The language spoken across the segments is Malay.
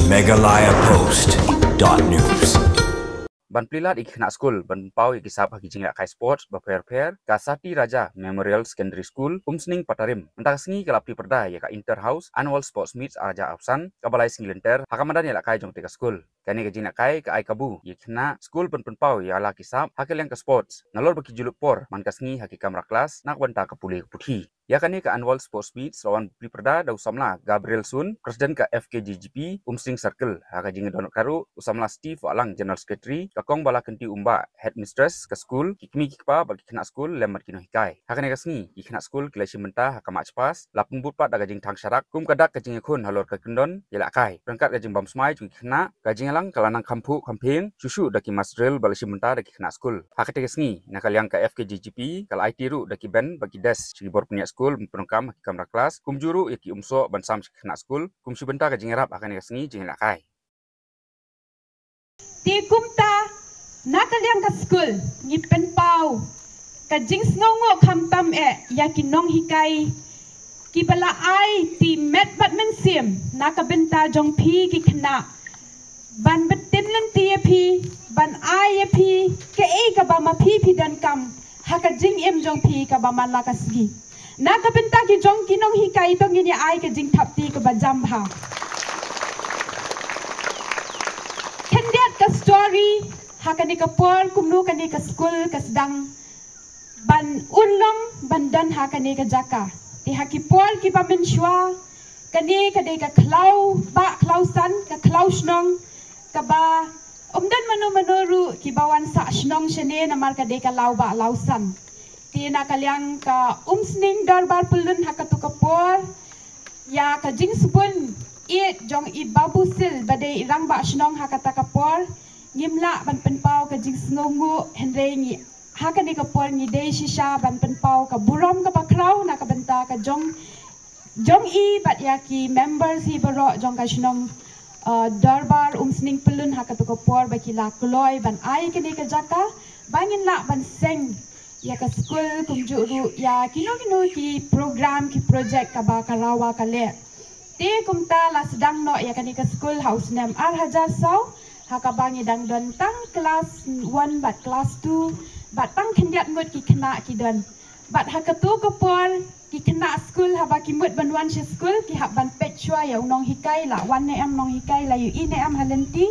megalayapost.news. Ban plilat ik nak school ban pau ik sab hagi jingak kai sports ba per Kasati Raja Memorial Secondary School umsning Patarim entah sengi kalapi perda ya ka Interhouse Annual Sports Meets Raja Afsan kabalai singilenter hakamadan ya kai jong teka school kani ka jingak kai ka ai kabu ik na school ban pau ya la kisab hakil yang ka sports nalor baki juluk por man kasngi haki kamera kelas nak banta ka pulih puthi ya kani ka Annual Sports Meets lawan perda da usamla Gabriel Sun Presiden ka FKGGP umsning Circle haka jingak donok karu usamla Steve Alang General Secretary kakong bala kenti umba headmistress ke school kikmi kikpa bagi kena school lemar kino hikai hakane kasngi kikna school kilasi mentah hakama cepas lapung butpat daga jing tang syarak kum kadak ke jing khun halor ke kendon yela kai berangkat ke jing bam smai ju kikna ke jing lang kalanang kampu kampeng susu daki masril balasi mentah daki kena school hakate kasngi nakal yang ke FKGGP kal IT ru daki ben bagi des ci bor punya school penungkam kamera kelas kum juru yaki umso bansam kena school kum subenta ke jing rap hakane kasngi jing la kai ti kumta nakaliang ka school ni penpau ka jing snongo kamtam yakin nong hikai ki bala ai ti met batman sim nakabenta jong pi ki kna ban betin lan ti pi ban ai pi ke e ka ba ma pi dan kam haka jing em jong pi ka ba man la kasgi nakabenta ki jong ki nong hikai tong ni ai ka jing thap ti ka ba jam ha ka story hakani ka por kumnu kani ka school ka sedang ban ulong bandan hakani ka jaka ti haki por ki pamen shwa kani ka de ka klau ba klausan ka klausnong ka ba umdan manu ki bawan sa shnong shene namar ka de ka lau ba lausan ti na kalyang ka umsning darbar pulun hakatu ka por ya ka jing supun it jong I babu sil badai irang ba shnong hakata kapor ngimla ban penpau ka jing snongu henrengi hakani kapor ni dei shisha ban penpau ka buram ka pakrau na ka benta ka jong I bat yaki members hi baro jong ka shnong darbar umsning pelun hakata kapor bakila kloy ban ai kani ka jaka bangin la ban seng ya ka school kumjuru ya kino ki program ki project ka ba karawa ka le ti kumta la sedang no ya kani ka school house name Hajar Sau hakabangi dang don tang kelas 1 bat kelas 2 bat tang kendiat ngut ki kena ki don bat hakatu ko por ki kena school haba ki mut banwan she school ki hab ban pet chua ya unong hikai la 1 am nong hikai la yu I am halenti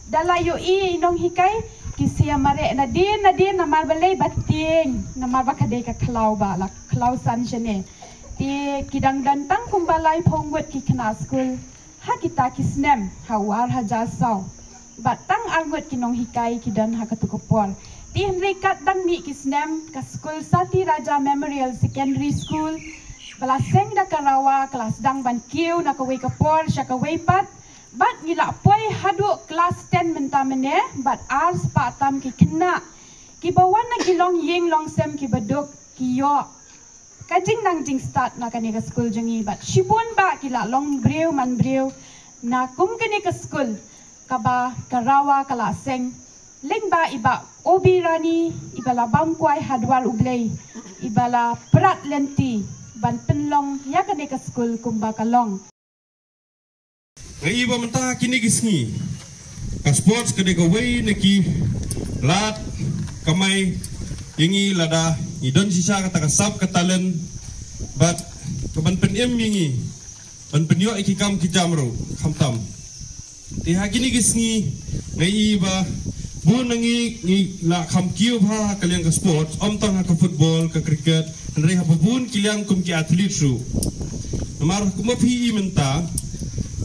dala yu I nong hikai ki sia mare nadin namar balai bating namar bakade ka klau ba la klau san jene ti kidang dantang kumbalai pongwet ki kena school ha kita kisnem hawar Hajar Sau batang argot kinong hikai kidan hakatu kopor ti henrikat dang ni kisnem ka school Sati Raja Memorial Secondary School balaseng da karawa kelas dang ban kiu na kawai kopor sya kawai pat bat ngila poi hadu kelas 10 mentamene bat ars patam ki kena ki bawan na kilong yeng long sem ki baduk ki yo kajing nang jing start na kani ka school jangi bat shibun ba kila long breu man breu na kum kani ka school kaba karawa kala seng leng ba iba obi rani ibala bangkwai hadwal ublay ibala prat lenti ban penlong ya kani ka school kumba kalong ngai ba mentah kini gisngi ka sports kade ka way neki lat kamai yengi lada idon sisa kata kasap ka talent but kaban penem yengi ban penyo ikikam kijamro khamtam ti hakini gisngi ngai ba bu nangi ngi la kham kiu bha kalian ka sports om tang ka football ka cricket nrei ha bun kiliang kum ki athlete su namar kum phi menta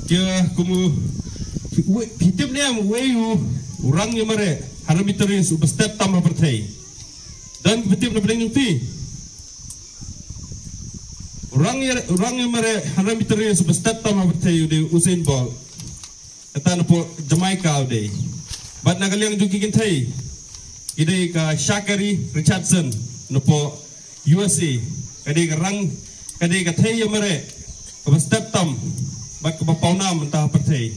ke kum hitim ne am wayu urang ye mare haramiteris ubstep tam berthai dan betul na pedang pi orang yang mere haram iteri sebestat tam berthai de Usain Bolt kata na po Jamaica de bat na kaliang juki kintai ide ka Shakari Richardson no po USA kade ka rang kade ka thai mere sebestat tam bat ka paunam entah berthai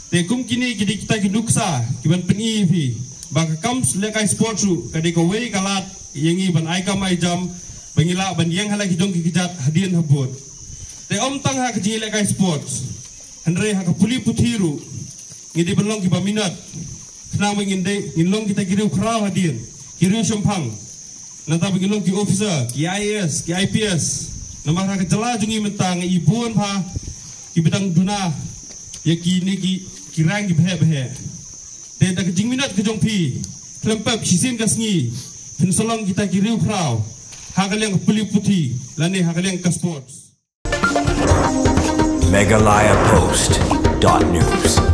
te kum kini kidi kita kinuksa kiban peni pi baka kams lekai sportsu kade ko wei kalat yengi ban ai kam ai jam bangila ban yang hala hidong ki kijat hadien habot te om tang ha ki lekai sports Andre haka puli putiru ngidi belong ki baminat nama ngilong kita kiriu kraw hadin kiriu sempang nanta bingilong ki officer ki IAS ki IPS nama haka jela jungi mentang ibuan pa ki bidang duna ya ki ni ki rang ki behe te da jing minat ke jongpi klempap sisin kasngi pensolong kita kiriu kraw haka liang puli puti lane haka liang ka sports MegalayaPost.news